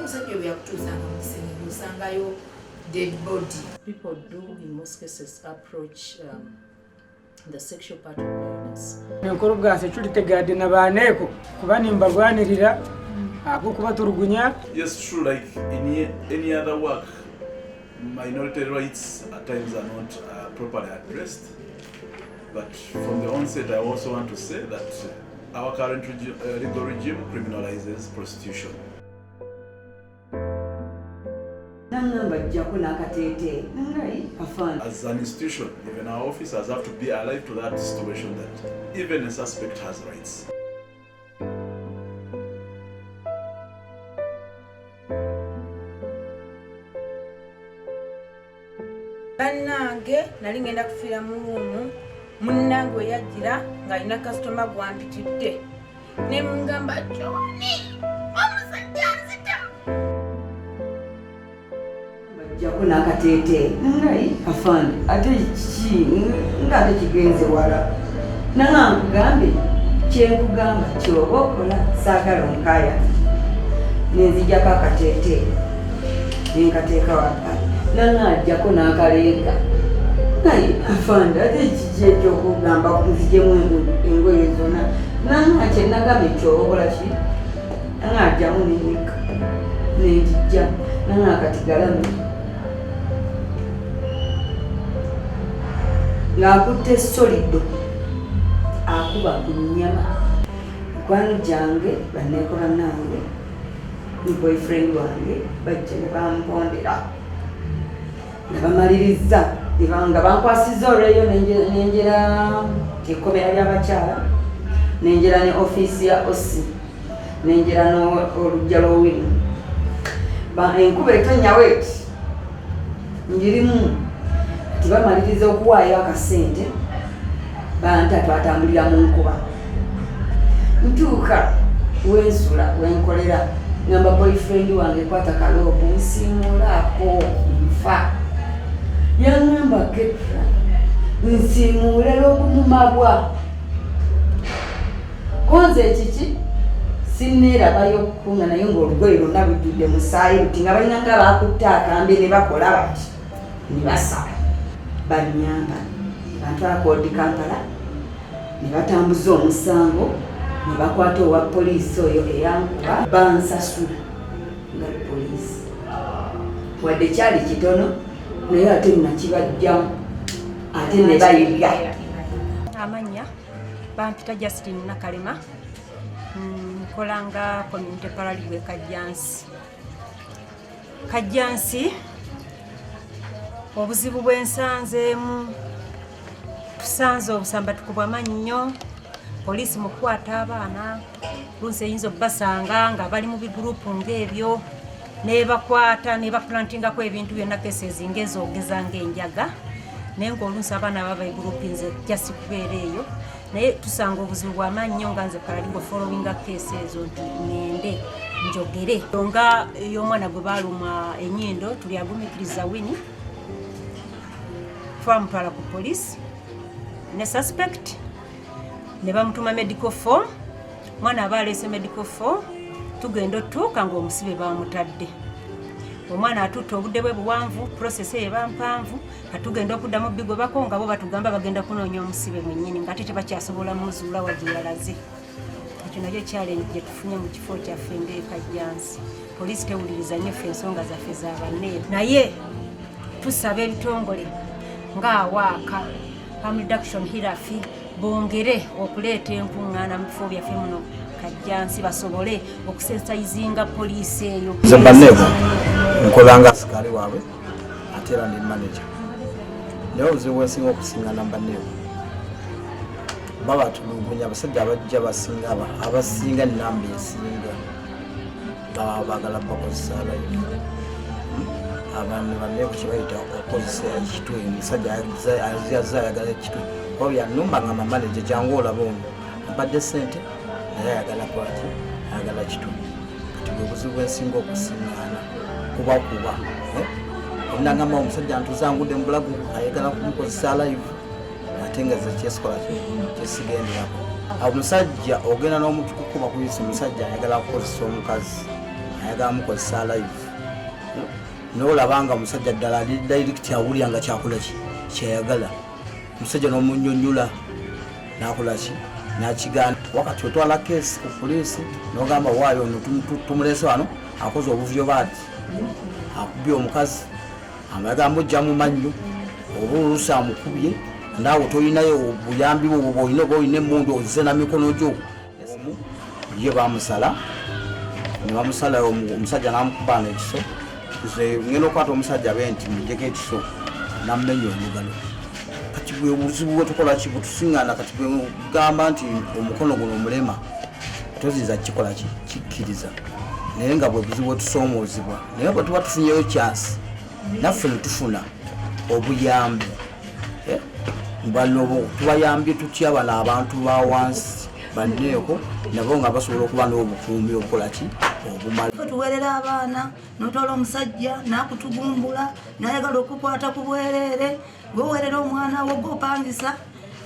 omusajja bwe yakutuusanga mu kisenge osangayo dead body. People do in most cases approach the sexual part of violence. Enkoro bwase tulitegadde nabaneeko kuba nimbalwanirira akukuba turugunya. Yes, true, like any other work, minority rights at times are not properly addressed. But from the onset, I also want to say that our current legal regime criminalizes prostitution. As an institution, even our officers have to be alive to that situation that even a suspect has rights. Bannange nali ngenda kufiira mu luumu munnange we yajjira ng'alina kasitoma gwampitidde ne mungamba Johnny omusajja nzita bajjako n'akateete ngai afande ate ki ng'ate kigenze wala nanga nkugambe kyenkugamba kyoba okola saagala onkaya nenzijjako akateete nenkateeka waka nanga ajjako n'akaleega ngai afande ate kiki ekyokugamba nzijemu engoye zonna nanga kyenagambe kyobola ki nanga ajjamu nenika nenjijja nanga akatigalamu ng'akutte solido akuba ku nnyama mikwano gyange banneekola nange ne boyfriend wange bajja ne bampondera ne bamaliriza nga bankwasiza olweyo nenjera ekkomera ly'abakyala nenjera ne ofiisi ya osi nenjera n'olujja lw'owinu enkuba etonyawo eti njirimu tibamaliriza okuwaayo akasente banta twatambulira mu nkuba ntuuka wensula wenkolera ngamba boyfriend wange kwata kaloobu nsiimuulaako nfa yaŋŋamba Ketra nsiimuule lw'okumumabwa konze ekiki sinneerabayo kunga naye ng'olugoye lwonna lujjudde musaayi luti nga balinanga baakutte akambe ne bakola bati ne basala bannyamba bantwala koodi Kampala ne batambuza omusango ne bakwata owa poliisi oyo eyankuba bansasula nga poliisi wadde kyali kitono naye ate nakibajjamu ate ne bayiga. Amanya bampita Justine Nakalema nkolanga community paralegal Kajjansi obuzibu bwensanzeemu tusanze obusambatuko bw'amannyo poliisi mu kukwata abaana lunsi eyinza obbasanga nga bali mu bigurupu ng'ebyo nebakwata nebaplantingako ebintu byonna cases ng'ezoogeza ng'enjaga naye ng'olunsi abaana baba egurupu nze jasi kubeera eyo naye tusanga obuzibu bw'amannyo nga nze paralegal following case ezo nti ngende njogere nga ey'omwana gwe baaluma ennyindo tuli agumikiriza Wini twamutwala ku poliisi ne suspect ne bamutuma medical form mwana aba aleese medical form tugenda otuuka ng'omusibe bamutadde omwana atutte obudde bwe buwanvu process eba mpanvu atugenda okuddamu bigobako nga bo batugamba bagenda kunoonya omusibe mwennyini ng'ate tebakyasobola muzuula wa gye yalaze ekyo nakyo challenge gye tufunye mu kifo kyaffe ng'ekajjansi poliisi tewuliriza nnyo ffe ensonga zaffe z'abanneeru naye tusaba ebitongole ng'awaaka harm reduction hirafi bongere okuleeta enkuŋŋaana mu bifo byaffe muno Kajjansi basobole okusensayizinga poliisi eyo. Nze banneebo nkolanga asikali waabwe ate era ndi manager naye obuzibu bwensinga okusiŋŋaana banneebo baba tulugunya abasajja abajja basinga abasinga nnamba esinga baba baagala bakozesa live abantu banneebo kyebayita okozesa ekitwe omusajja azze ayagala ekitwe oba byannumba nga mamaneja jangu olaba ono mbadde ssente naye ayagala kwaki ayagala kitwe kati bwe buzibu bwensinga okusiŋŋaana kubakuba onangamba omusajja ntuzangudde mu bulago ayagala kumukozesa live ate nga ze kyesikola kyesigenderako omusajja ogenda n'omuntu kukuba ku isi omusajja ayagala kukozesa omukazi ayagala mukozesa live n'olabanga omusajja ddala ali direct awulira nga kyakola ki kyeyagala omusajja n'omunyonnyola nakola ki nakigana wakati otwala keesi ku poliisi n'ogamba waayo ono tumulese wano akoze obuvyo baati akubye omukazi amayaga mujja mu mannyo oba oluusi amukubye naawe tolinayo obuyambi bwo bwolina oba olina emmundu ozise na mikono gyo omu ye bamusala ne bamusala omusajja n'amukuba n'ekiso nze ngenda okukwata omusajja be nti mujjeko ekiso namumenya omugalo kati bwe buzibu bwetukola ki butusiŋŋaana kati bwegamba nti omukono guno omulema toziza kikola kikkiriza naye nga bwe buzibu bwetusoomoozebwa naye bwe tuba tufunyeyo kyansi naffe ne tufuna obuyambi bano tubayambye tutya bano abantu ba wansi banneeko nabo nga basobola okuba n'obukuumi obukola ki obumala tuweerera abaana notwala omusajja nakutugumbula nayagala okukwata ku bwereere gweweerera omwana wo gopangisa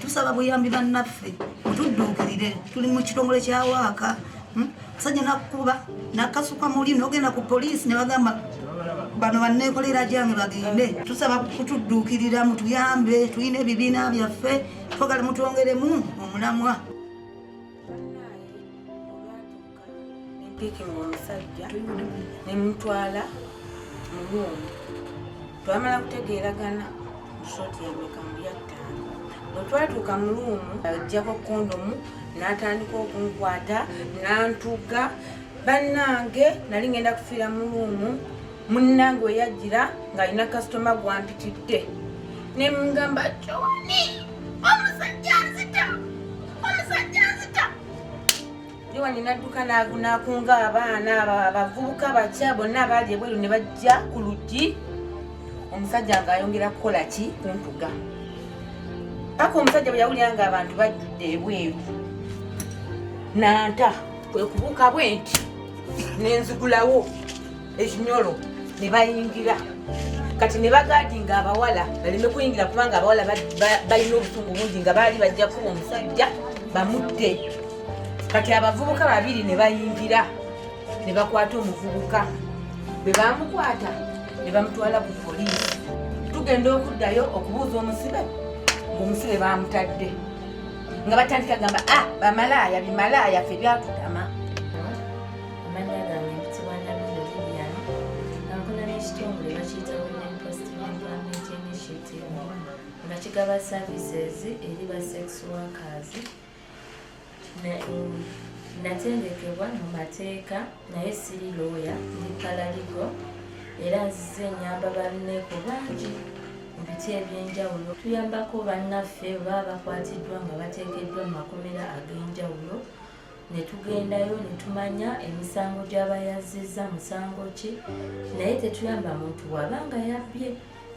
tusaba buyambi bannaffe mutudduukirire tuli mu kitongole kya waaka musajja nakukuba nakasuka muli nogenda ku poliisi ne bagamba bano banneekolera jange bagende tusaba kutudduukirira mutuyambe tulina ebibiina byaffe twagala mutwongeremu omulamwa Picking omusajja nemutwala mu ruumu twamala kutegeeragana musooti yameka mu yattaano bwe twatuuka mu ruumu ajjako kondomu n'atandika okunkwata n'antuga bannange nali ngenda kufiira mu ruumu munnange we yajjira ng'alina kasitoma gwampitidde ne mugamba Joani omusajja nzita Joani nadduka n'akunga abaana abavubuka bakya bonna abaali ebweru ne bajja ku luggi omusajja ng'ayongera kukola ki kuntuga paka omusajja bwe yawulira nga abantu bajjudde ebweru nanta kwe kubuuka bwenti n'enzigulawo ekinyolo ne bayingira kati ne bagaadinga abawala baleme kuyingira kubanga abawala balina obusungu bungi nga baali bajja kuba omusajja bamudde kati abavubuka babiri ne bayingira ne bakwata omuvubuka bwe bamukwata ne bamutwala ku poliisi tugenda okuddayo okubuuza omusibe ng'omusibe bamutadde nga batandika gamba bamalaaya bimalaaya ffe byatutama amanya gange mpitibwa Nabiro Lilian nkola n'ekitongole bakiyita Women Positive Employment Initiative nga kigaba services eri ba sex workers natendekebwa mu mateeka naye siri looya ndi paralegal era nzize ennyamba banneeko bangi mu biti ebyenjawulo tuyambako bannaffe baba bakwatiddwa nga bateekeddwa mu makomera ag'enjawulo ne tugendayo ne tumanya emisango gy'abayazizza musango ki naye tetuyamba muntu bw'abanga yabbye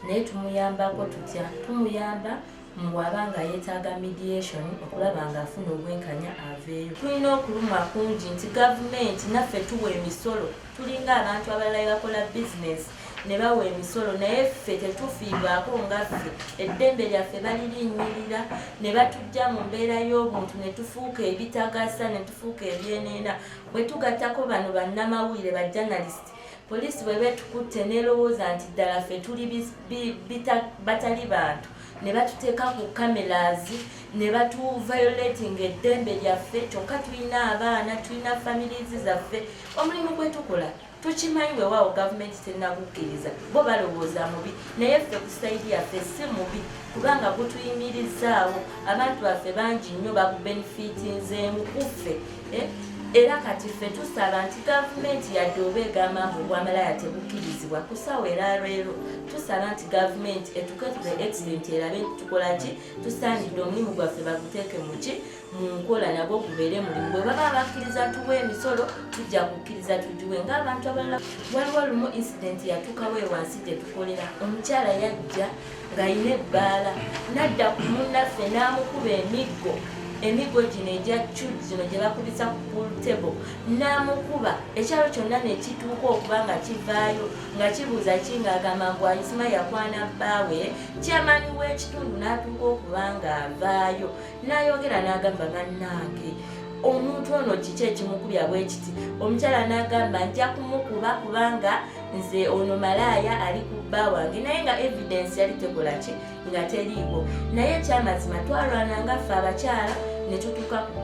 naye tumuyambako tutya tumuyamba bw'abanga yeetaaga mediation okulaba ng'afuna obwenkanya aveeyo tulina okulumwa kungi nti gavumenti naffe tuwa emisolo tulinga abantu abalala bakola bizinesi ne bawa emisolo naye ffe tetufiibwako nga ffe eddembe lyaffe balirinyirira ne batujja mu mbeera y'obuntu ne tufuuka ebitagasa ne tufuuka ebyeneena bwe tugattako bano bannamawulire ba journalist poliisi bwe betukutte n'erowooza nti ddala ffe tuli batali bantu ne batuteeka ku cameras ne batuviolating eddembe lyaffe kyokka tulina abaana tulina families zaffe omulimu gwe tukola tukimanyi weewaawo gavumenti tennagukkiriza bo balowooza mubi naye ffe ku sayidi yaffe si mubi kubanga gutuyimirizaawo abantu baffe bangi nnyo bakubenefitinzeemu kuffe era kati ffe tusaba nti gavumenti yadde oba egamba mbu obwamalaya tebukkirizibwa kusaawa era leero tusaba nti gavumenti etukatule accident erabe tukola ki tusaanidde omulimu gwaffe baguteeke muki mu nkola nagwo gubeere mulimu bwe baba bakkiriza tuwe emisolo tujja kukkiriza tugiwe ng'abantu abalala waliwo lumu incident yatuukawo ewansi gye tukolera omukyala yajja ng'ayina ebbaala nadda ku munnaffe n'amukuba emiggo gino egya cude zino gye bakubisa ku pool table n'amukuba ekyalo kyonna ne kituuka okuba nga kivaayo nga kibuuza ki ng'agamba ngu ayisima yakwana bbaawe kyamaani w'ekitundu n'atuuka okuba nga avaayo n'ayogera n'agamba bannange omuntu ono kiki ekimukubya bwe kiti. Omukyala n'agamba nja kumukuba kubanga nze ono malaaya ali ku bba wange, naye nga evidence yali tekola ki nga teriiwo. Naye ekyamazima twalwana nga ffe abakyala ne tutuuka ku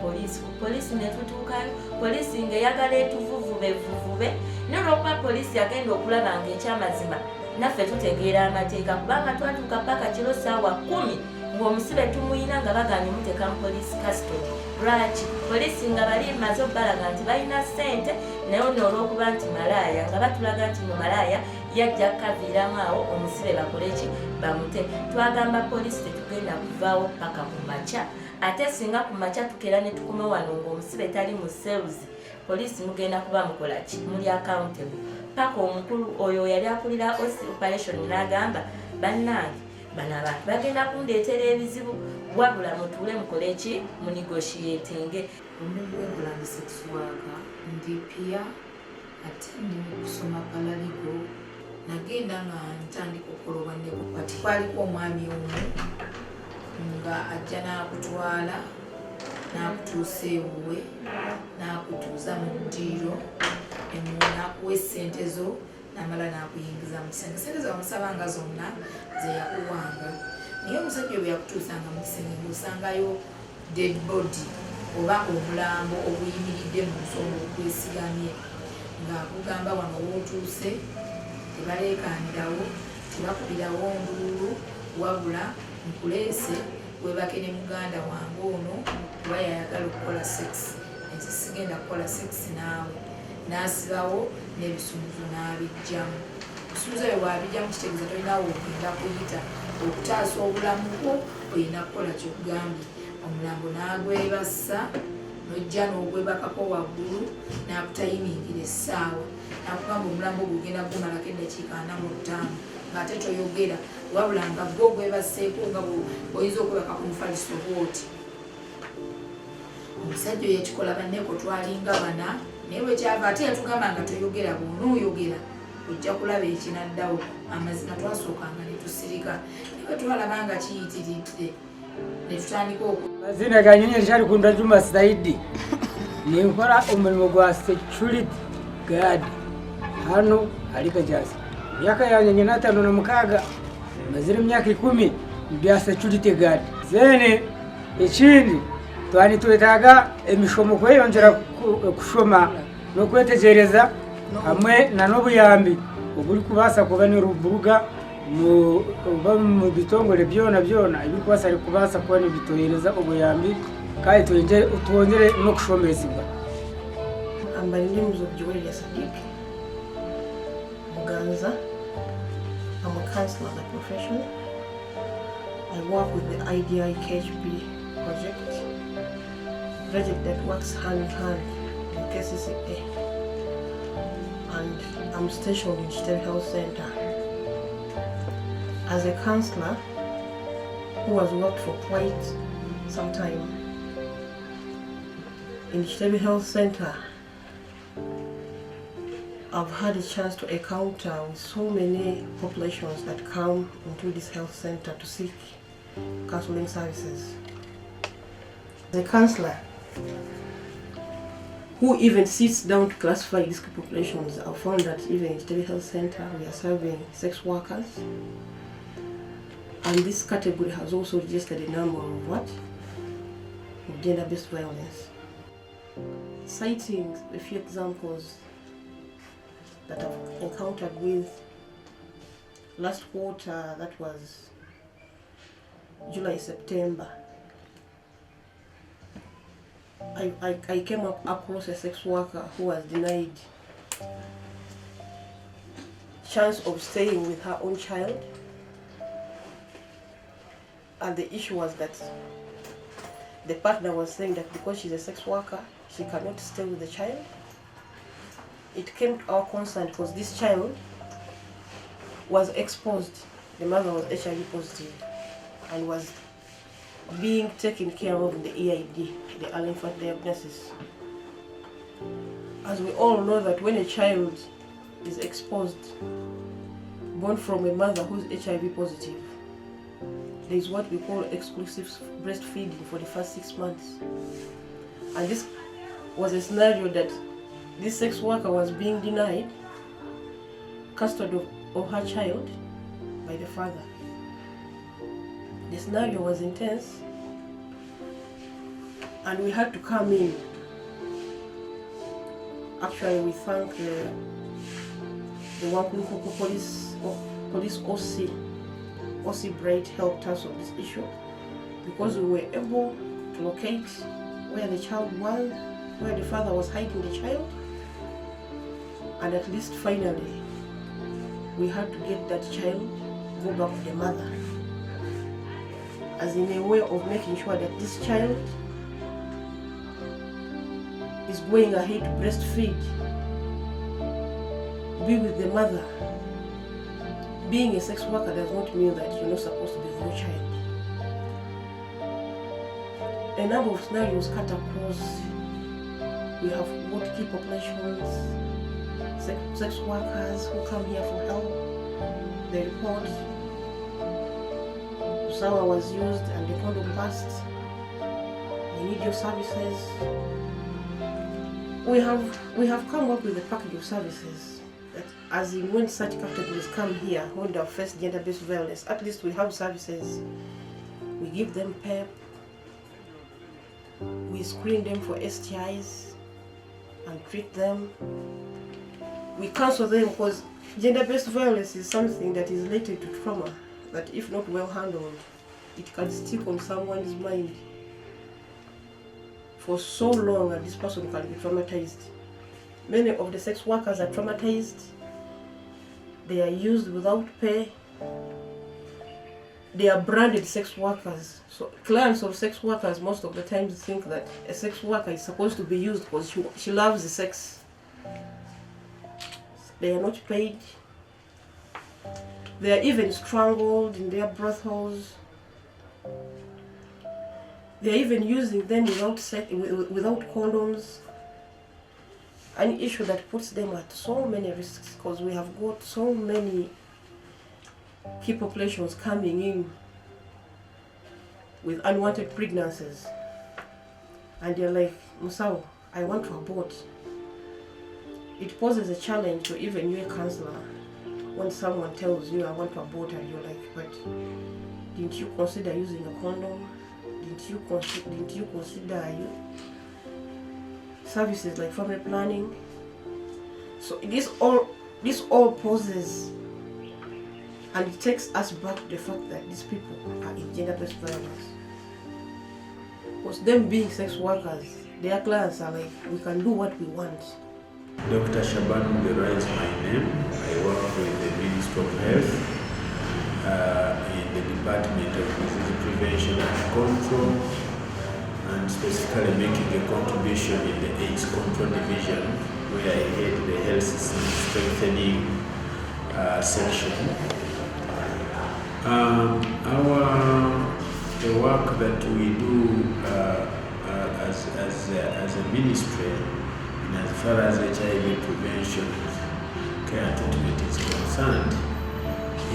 poliisi ne tutuukayo, poliisi ng'eyagala etuvuvube n'olwokuba poliisi yagenda okulaba ng'ekyamazima naffe tutegeera amateeka kubanga twatuuka paka kiro ssaawa 10 ng'omusibe tumuyina nga baganye muteeka mu poliisi custody. Lwaki poliisi nga bali maze obbalaga nti balina ssente naye n'olwokuba nti malaaya nga batulaga nti no malaaya yajja kaviiramu awo omusibe bakole ki bamute. Twagamba poliisi tetugenda kuvaawo paka ku makya, ate singa ku makya tukeera ne tukuma wano ng'omusibe tali mu seruzi, poliisi mugenda kuba mukola ki muli accountable. Paka omukulu oyo yali akulira operation n'agamba bannange bano abantu bagenda kundeetera ebizibu, wabula mutuule mukole ki mu negotiating. Omugwengulana sex worker ndi pia ate ndi mu kusoma paraligo. Nagenda nga ntandika okukolobwa ne kati kwaliko omwami omu nga ajja n'akutwala n'akutuusa ewuwe n'akutuuza mu ddiiro n'akuwa essente zo n'amala n'akuyingiza mu kisenge. Sente zamusabanga zonna ze yakuwanga, naye omusajja bwe yakutuusanga mu kisenge ng'osangayo dead body oba omulambo oguyimiridde mu nsonga okwesigamye, ng'akugamba wano w'otuuse tebaleekaanirawo, tebakubirawo nduluulu, wabula nkuleese webake ne muganda wange ono kuba yayagala okukola sex, nze sigenda kukola sex naawe. N'asibawo n'ebisumuzo n'abijjamu. Ebisumuzo ebyo bw'abijjamu kitegeeza tolinawo ogenda kuyita okutaasa obulamu bwo, olina kukola kyokugambye. Omulambo n'agwebassa n'ojja n'ogwebakako waggulu n'akutayimingira essaawa, n'akugamba omulambo ogwo ogenda gumalako eddakiika 45 ng'ate toyogera, wabula nga gwe ogwebasseeko nga oyinza okwebaka ku mufaliso bw'oti. Omusajja oyo yakikola banneeko twalinga bana, naye bwekyava ate yatugamba nga toyogera, bw'onooyogera ojja kulaba ekinaddawo. Amazima twasookanga ne tusirika, naye bwe twalaba nga kiyitiridde ne tutandika mazina gange nyekyali kunda Juma Saidi ninkola omulimu gwa security guard hano alikajazi. Myaka yange nyina 56 mazira myaka 10 bya security guard. Zene ekindi twani twetaaga emishomo kweyonjera kushoma n'okwetegereza hamwe na n'obuyambi obuli kubaasa kuba ne ruburuga mu bitongole byona ebikubaasa ari kubaasa kuba nebitohereza obuyambi kandi twongere n'okushomesibwa. My name is Joelia Sadiq Muganza. I'm a counselor by profession. I work with the IDI KHP project that works hand in hand with KCCA, and I'm stationed in State Health Center. As a counselor who has worked for quite some time in State Health Center, I've had a chance to encounter with so many populations that come into this health center to seek counseling services. As a counselor who even sits down to classify these populations, I've found that even in State Health Center we are serving sex workers, and this category has also registered a number of gender-based violence. Citing a few examples that I've encountered with last quarter, that was July, September, I came across a sex worker who was denied chance of staying with her own child, and the issue was that the partner was saying that because she's a sex worker, she cannot stay with the child. It came to our concern because this child was exposed. The mother was HIV positive and was being taken care of in the EID, the early infant diagnosis. As we all know that when a child is exposed, born from a mother who's HIV positive, there is what we call exclusive breastfeeding for the first 6 months. And this was a scenario that this sex worker was being denied custody of her child by the father. The scenario was intense, and we had to come in. Actually, we thank the Wankulukuku police OC Bright helped us on this issue, because we were able to locate where the child was, where the father was hiding the child, and at least finally we had to get that child go back to the mother, as in a way of making sure that this child is going ahead to breastfeed, be with the mother. Being a sex worker does not mean that you're not supposed to be with your child. A number of scenarios cut across. We have got key populations, sex workers who come here for help. They report Usawa was used and the condom burst. I need your services. We have come up with a package of services that, as in when such categories come here, when they face gender-based violence, at least we have services. We give them PEP. We screen them for STIs and treat them. We counsel them, because gender-based violence is something that is related to trauma, that if not well handled, it can stick on someone's mind for so long, and this person can be traumatized. Many of the sex workers are traumatized. They are used without pay. They are branded sex workers. So clients of sex workers most of the times think that a sex worker is supposed to be used because she loves the sex. They are not paid. They are even strangled in their brothels. They are even using them without condoms. An issue that puts them at so many risks, because we have got so many key populations coming in with unwanted pregnancies, and they're like, Musao, I want to abort. It poses a challenge to even you, a counselor, when someone tells you I want to abort, and you're like, but didn't you consider using a condom? Didn't you consider services like family planning? So this all poses, and it takes us back to the fact that these people are in gender-based violence. Because them being sex workers, their clients are like, we can do what we want. Dr. Shaban Mugera is my name. I work with the Ministry of Health in the Department of Disease Prevention and Control, and specifically making a contribution in the AIDS Control Division, where I head the health system strengthening section. The work that we do as a ministry, and as far as HIV prevention care and treatment is concerned,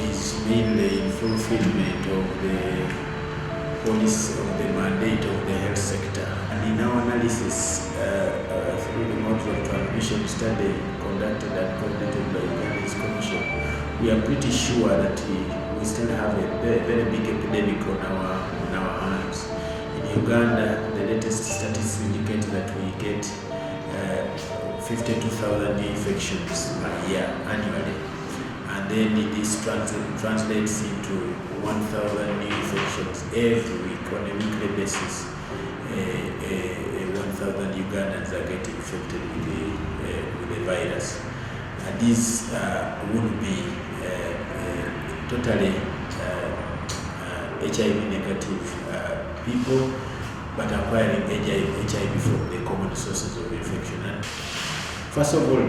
is mainly in fulfillment of the policy of the mandate of the health sector. And in our analysis through the model of transmission study conducted and coordinated by Uganda's Commission, we are pretty sure that we still have a very big epidemic on our hands. In Uganda, the latest statistics indicate that we get 52,000 new infections per year annually, and then this translates into 1,000 new infections every week on a weekly basis. 1,000 Ugandans are getting infected with the virus. And these would be totally HIV negative people, but acquiring HIV from the common sources of infection. And first of all,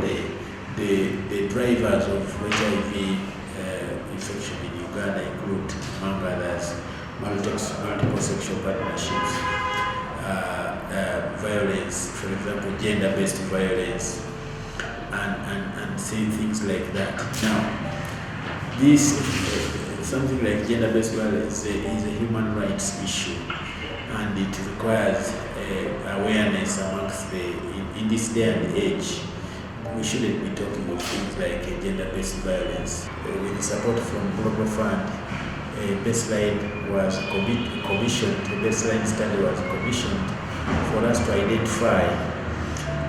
the drivers of HIV infection in Uganda include, among others, multiple sexual partnerships, violence, for example, gender-based violence, and saying things like that. Now, this something like gender-based violence is a human rights issue, and it requires awareness amongst in this day and age. We shouldn't be talking of things like gender-based violence. With the support from Global Fund, a baseline was commissioned, a baseline study was commissioned for us to identify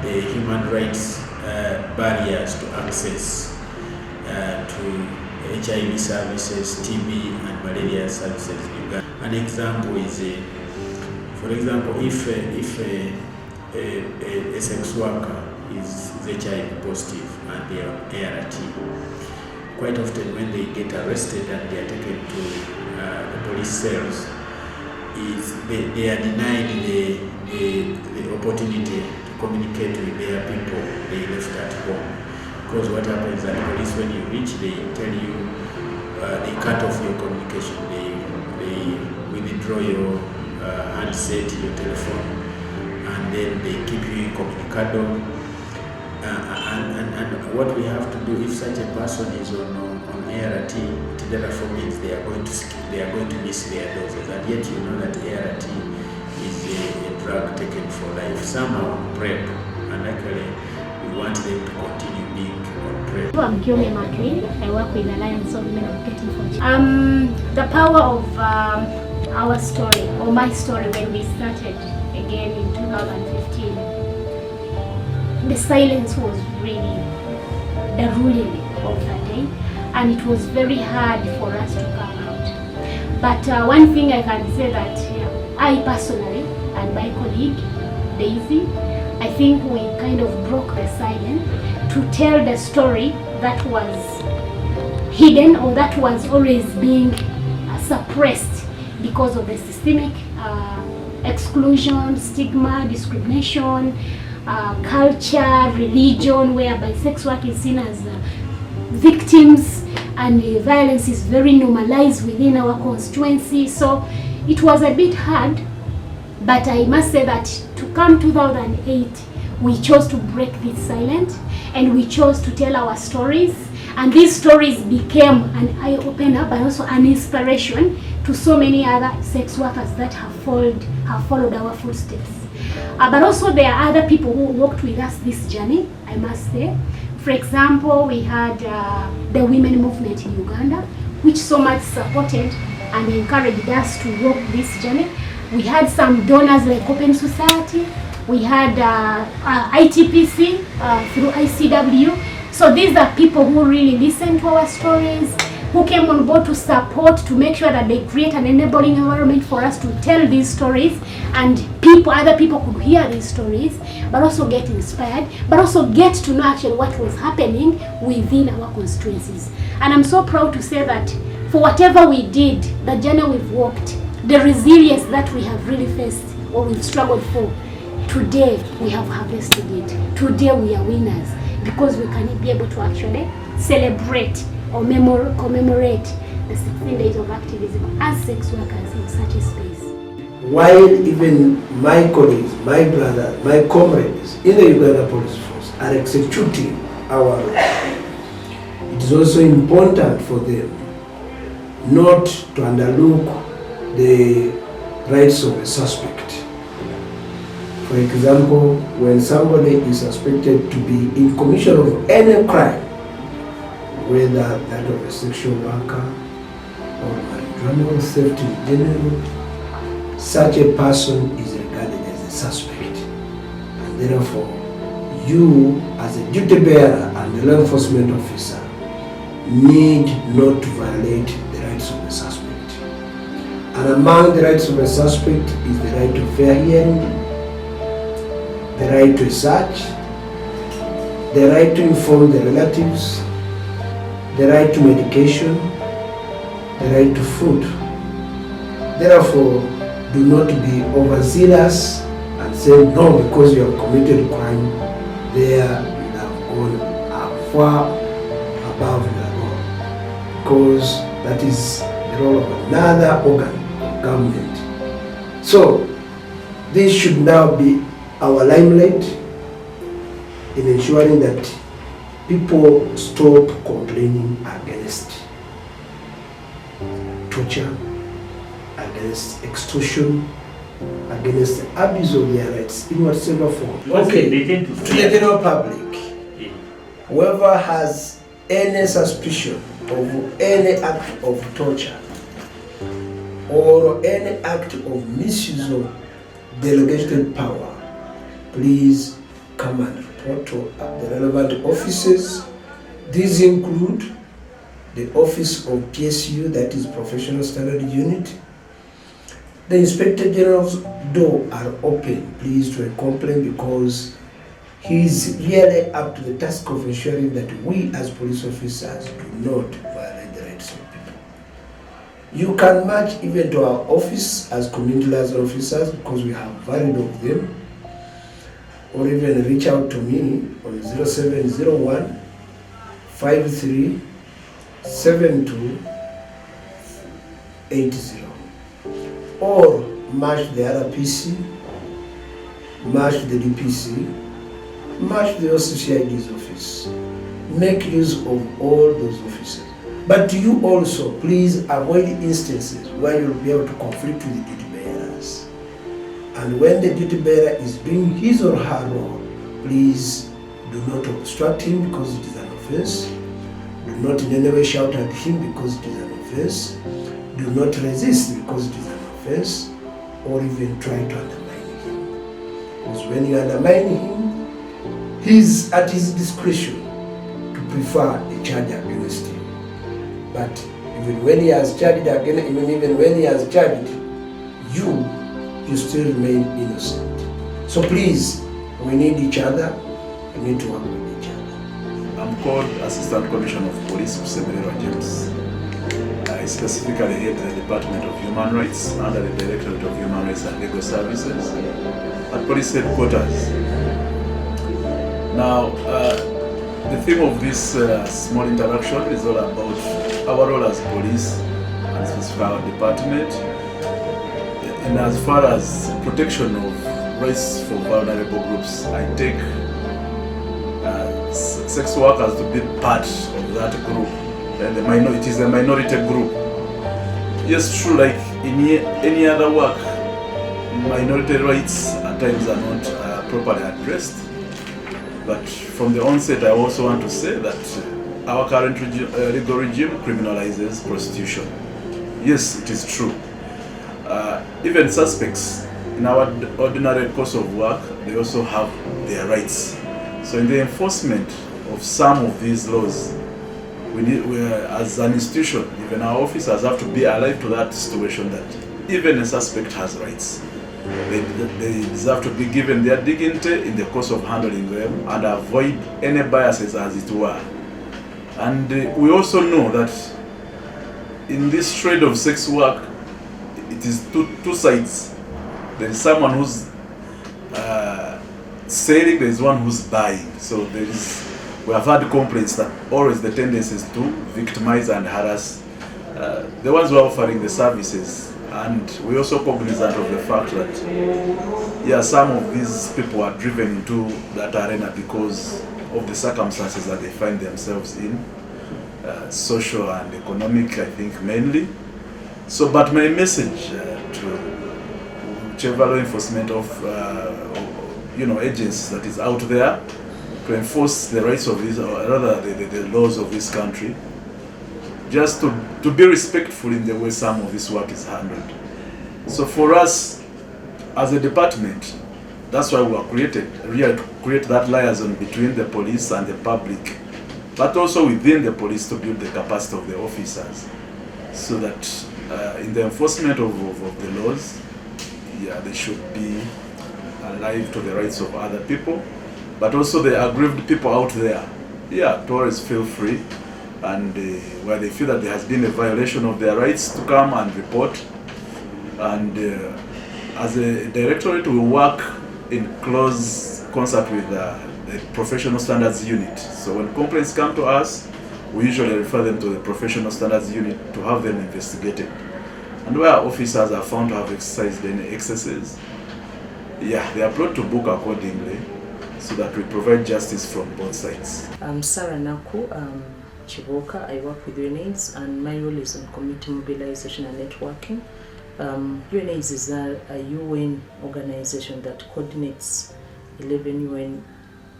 the human rights barriers to access to HIV services, TB and malaria services in Uganda. An example is, for example, if a sex worker is HIV positive and they are ART, quite often when they get arrested and they are taken to the police cells, they are denied the opportunity to communicate with their people they left at home. Because what happens at police, when you reach, they tell you, they cut off your communication, they withdraw your handset, your telephone, and then they keep you incommunicado. And what we have to do, if such a person is on ART, it therefore means they are going to miss their doses. And yet you know that ART is a drug taken for life. Some are on PrEP, and actually we want them to continue being on PrEP. I'm Kiome Maclean. I work with Alliance of Women Advocating for Change. The power of our story, or my story, when we started again in 2015, the silence was really the ruling of the day, and it was very hard for us to come out. But one thing I can say that I personally and my colleague Daisy, I think we kind of broke the silence to tell the story that was hidden or that was always being suppressed because of the systemic exclusion, stigma, discrimination, culture, religion, whereby sex work is seen as victims and violence is very normalized within our constituency. So it was a bit hard, but I must say that to come 2008, we chose to break this silence and we chose to tell our stories, and these stories became an eye-opener but also an inspiration to so many other sex workers that have followed our footsteps. But also there are other people who walked with us this journey, I must say. For example, we had the women movement in Uganda, which so much supported and encouraged us to walk this journey. We had some donors like Open Society. We had ITPC through ICW. So these are people who really listened to our stories, who came on board to support, to make sure that they create an enabling environment for us to tell these stories, and other people could hear these stories, but also get inspired, but also get to know actually what was happening within our constituencies. And I'm so proud to say that for whatever we did, the journey we've walked, the resilience that we have really faced or we've struggled for, today we have harvested it. Today we are winners because we can be able to actually celebrate or commemorate the 16 days of activism as sex workers in such a space. While even my colleagues, my brothers, my comrades in the Uganda Police Force are executing our law, it is also important for them not to underlook the rights of a suspect. For example, when somebody is suspected to be in commission of any crime, whether that of a sexual worker or marijuana theft in general, such a person is regarded as a suspect. And therefore, you as a duty bearer and the law enforcement officer need not to violate the rights of the suspect. And among the rights of a suspect is the right to fair hearing, the right to search, the right to inform the relatives, the right to medication, the right to food. Therefore, do not be overzealous and say, no, because you have committed crime, there you have gone far above the law. Because that is the role of another organ of government. So, this should now be our limelight in ensuring that people stop complaining against torture, against extortion, against the abuse of their rights in whatever form. Because Okay, they tend to to the general public, whoever has any suspicion of any act of torture or any act of misuse of delegated power, please come and report to the relevant offices. These include the Office of PSU, that is Professional Standard Unit. The Inspector General's door are open, please, to a complaint, because he is really up to the task of ensuring that we as police officers do not violate the rights of people. You can march even to our office as community liaison officers, because we have varied of them, or even reach out to me on 0701 53 7280, or march the RPC, march the DPC, march the OCCID's office. Make use of all those offices. But you also, please avoid instances where you'll be able to conflict with the duty bearers. And when the duty bearer is doing his or her role, please do not obstruct him because it is an offense. Do not in any way shout at him because it is an offense. Do not resist because it is an offense, or even try to undermine him. Because when you undermine him, he's at his discretion to prefer a charge against you. But even when he has charged again, even when he has charged you still remain innocent. So please, we need each other. We need to work with each other. I'm called Assistant Commissioner of Police Semerera James. I specifically head the Department of Human Rights under the Directorate of Human Rights and Legal Services at Police Headquarters. Now, the theme of this small introduction is all about our role as police, and specifically our department, and as far as protection of rights for vulnerable groups. I take sex workers to be part of that group, and it is a minority group. Yes, true, like in any other work, minority rights at times are not properly addressed. But from the onset, I also want to say that our current legal regime criminalizes prostitution. Yes, it is true. Even suspects in our ordinary course of work, they also have their rights. So in the enforcement of some of these laws, as an institution, even our officers have to be alive to that situation that even a suspect has rights. They deserve to be given their dignity in the course of handling them and avoid any biases, as it were. And we also know that in this trade of sex work, it is two sides. There is someone who's selling, there is one who's buying. So we have had complaints that always the tendency is to victimize and harass the ones who are offering the services. And we also cognizant of the fact that some of these people are driven into that arena because of the circumstances that they find themselves in, social and economic, I think, mainly. So, but my message to whichever law enforcement of agents that is out there to enforce the rights of this, or rather the laws of this country, just to be respectful in the way some of this work is handled. So for us, as a department, that's why we were created, really to create that liaison between the police and the public, but also within the police to build the capacity of the officers, so that in the enforcement of the laws, they should be alive to the rights of other people, but also the aggrieved people out there, to always feel free, and where they feel that there has been a violation of their rights, to come and report. And as a directorate, we work in close concert with the Professional Standards Unit. So when complaints come to us, we usually refer them to the Professional Standards Unit to have them investigated. And where officers are found to have exercised any excesses, they are brought to book accordingly, so that we provide justice from both sides. I'm Sarah Naku, Chiboka. I work with UNAIDS, and my role is on community mobilization and networking. UNAIDS is a UN organization that coordinates 11 UN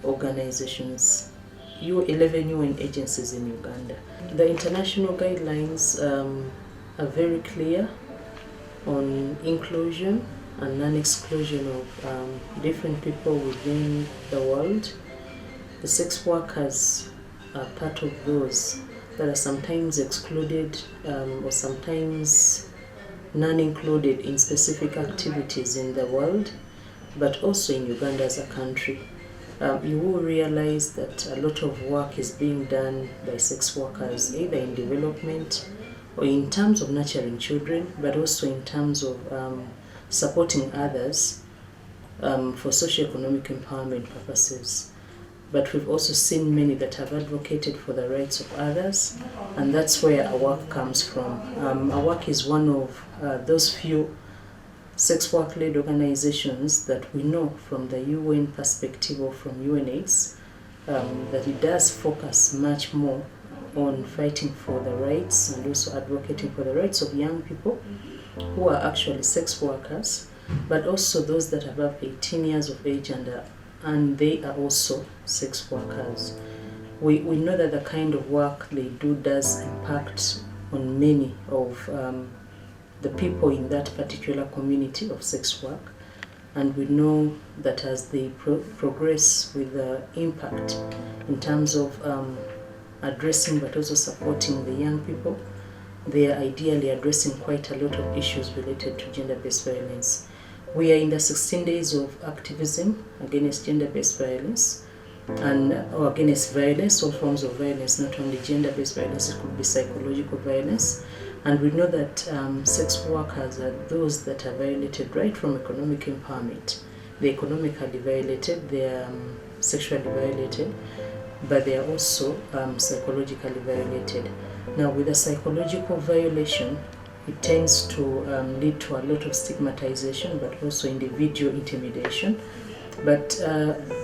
organizations, 11 UN agencies in Uganda. The international guidelines are very clear on inclusion and non-exclusion of different people within the world. The sex workers are part of those that are sometimes excluded or sometimes non-included in specific activities in the world, but also in Uganda as a country. You will realize that a lot of work is being done by sex workers, either in development or in terms of nurturing children, but also in terms of supporting others for socio-economic empowerment purposes. But we've also seen many that have advocated for the rights of others, and that's where our work comes from. Our work is one of those few sex work-led organizations that we know from the UN perspective or from UNAIDS that it does focus much more on fighting for the rights and also advocating for the rights of young people who are actually sex workers, but also those that are above 18 years of age and they are also sex workers. We know that the kind of work they do does impact on many of the people in that particular community of sex work, and we know that as they progress with the impact in terms of addressing but also supporting the young people, they are ideally addressing quite a lot of issues related to gender-based violence. We are in the 16 days of activism against gender-based violence or against violence, all forms of violence, not only gender-based violence, it could be psychological violence. And we know that sex workers are those that are violated right from economic empowerment. They're economically violated, they're sexually violated, but they are also psychologically violated. Now, with a psychological violation, it tends to lead to a lot of stigmatization, but also individual intimidation. But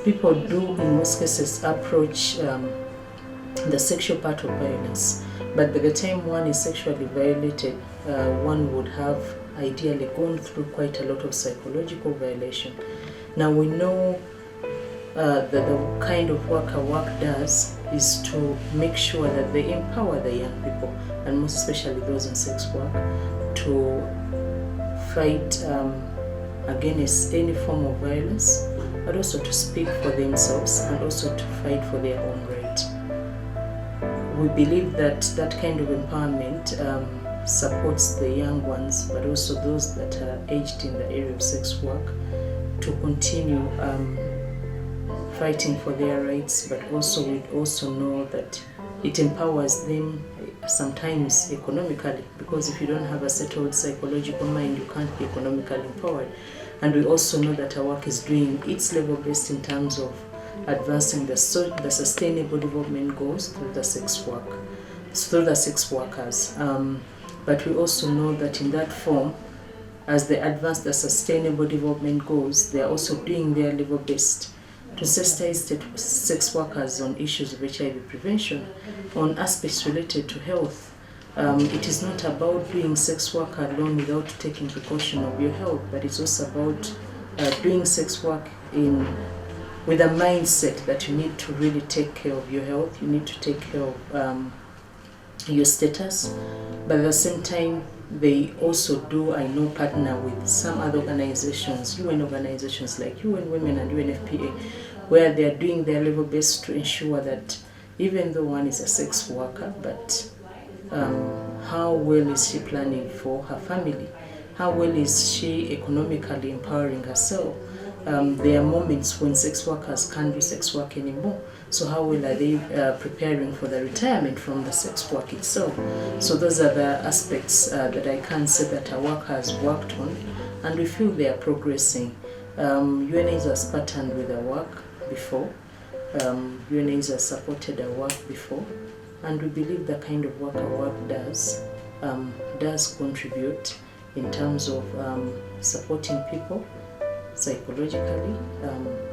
people do, in most cases, approach the sexual part of violence. But by the time one is sexually violated, one would have ideally gone through quite a lot of psychological violation. Now, we know that the kind of work our work does is to make sure that they empower the young people, and most especially those in sex work, to fight against any form of violence, but also to speak for themselves and also to fight for their own right. We believe that that kind of empowerment supports the young ones, but also those that are aged in the area of sex work, to continue fighting for their rights, but also we also know that it empowers them sometimes economically, because if you don't have a settled psychological mind, you can't be economically empowered. And we also know that our work is doing its level best in terms of advancing the sustainable development goals through the sex workers. But we also know that in that form, as they advance the sustainable development goals, they are also doing their level best to sensitize sex workers on issues of HIV prevention, on aspects related to health. It is not about doing sex work alone without taking precaution of your health, but it's also about doing sex work with a mindset that you need to really take care of your health, you need to take care of your status, but at the same time, they also do, I know, partner with some other organizations, UN organizations like UN Women and UNFPA, where they are doing their level best to ensure that even though one is a sex worker, but how well is she planning for her family? How well is she economically empowering herself? There are moments when sex workers can't do sex work anymore. So how well are they preparing for the retirement from the sex work itself? So those are the aspects that I can say that our work has worked on, and we feel they are progressing. UNAIDS has partnered with our work before. UNAIDS has supported our work before, and we believe the kind of work our work does contribute in terms of supporting people psychologically,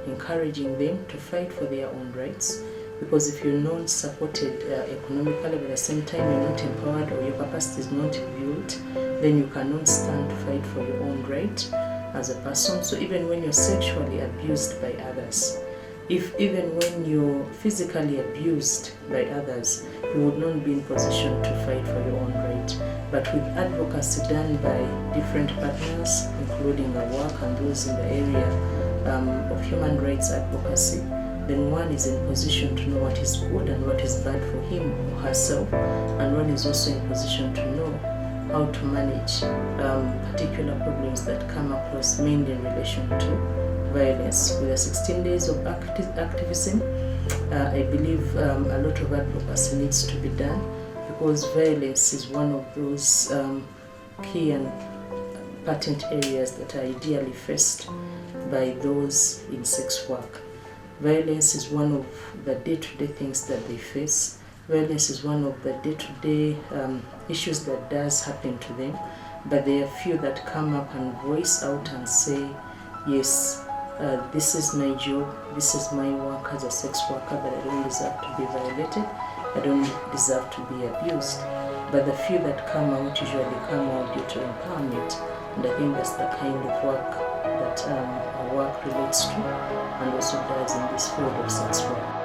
encouraging them to fight for their own rights, Because if you're not supported economically, but at the same time you're not empowered or your capacity is not built, then you cannot stand to fight for your own right as a person. So even when you're sexually abused by others, even when you're physically abused by others, you would not be in position to fight for your own right. But with advocacy done by different partners, including our work and those in the area of human rights advocacy, then one is in position to know what is good and what is bad for him or herself, and one is also in position to know how to manage particular problems that come across, mainly in relation to violence. With the 16 days of activism, I believe a lot of advocacy needs to be done, because violence is one of those key and patent areas that are ideally faced by those in sex work. Violence is one of the day-to-day things that they face. Violence is one of the day-to-day issues that does happen to them, but there are few that come up and voice out and say, yes, this is my job, this is my work as a sex worker, but I don't deserve to be violated, I don't deserve to be abused. But the few that come out usually come out due to empowerment, and I think that's the kind of work that our work relates to and also does in this field of sex work.